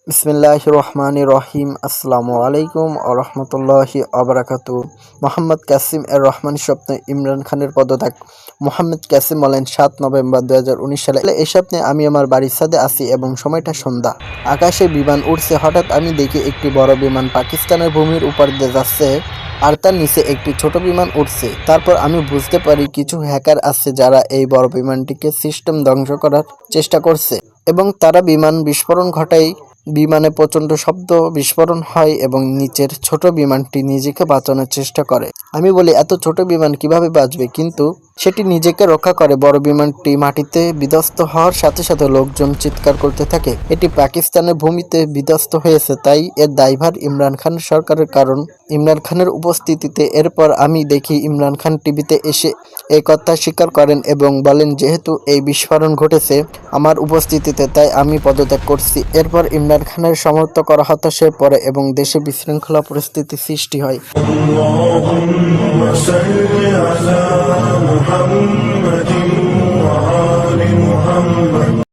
বিসমিল্লাহির রহমানির রহিম। আসসালামু আলাইকুম ওয়া রাহমাতুল্লাহি ওয়া বারাকাতুহু। মোহাম্মদ কাসিম এর রহমানি স্বপ্নে ইমরান খানের পদত্যাগ। মোহাম্মদ কাসিম বলেন, ৭ নভেম্বর ২০১৯ সালে এই স্বপ্নে আমি আমার বাড়ির ছাদে আছি এবং সময়টা সন্ধ্যা। আকাশে বিমান উড়ছে। হঠাৎ আমি দেখি একটি বড় বিমান পাকিস্তানের ভূমির উপর দিয়ে যাচ্ছে আর তার নিচে একটি ছোট বিমান উঠছে। তারপর আমি বুঝতে পারি কিছু হ্যাকার আছে যারা এই বড় বিমানটিকে সিস্টেম ধ্বংস করার চেষ্টা করছে এবং তারা বিমান বিস্ফোরণ ঘটায়। বিমানে প্রচণ্ড শব্দ বিস্ফোরণ হয় এবং নিচের ছোট বিমানটি নিজেকে বাঁচানোর চেষ্টা করে। আমি বলি, এত ছোট বিমান কিভাবে বাঁচবে? কিন্তু সেটি নিজেকে রক্ষা করে। বড় বিমানটি মাটিতে বিধ্বস্ত হওয়ার সাথে সাথে লোকজন চিৎকার করতে থাকে। এটি পাকিস্তানের ভূমিতে বিধ্বস্ত হয়েছে, তাই এর দায়ভার ইমরান খান সরকারের। কারণ ইমরান খানের উপস্থিতিতে। এরপর আমি দেখি ইমরান খান টিভিতে এসে এই কথা স্বীকার করেন এবং বলেন, যেহেতু এই বিস্ফোরণ ঘটেছে আমার উপস্থিতিতে, তাই আমি পদত্যাগ করছি। এরপর ইমরান খানের সমর্থকরা হতাশায় পড়ে এবং দেশে বিশৃঙ্খলা পরিস্থিতি সৃষ্টি হয়।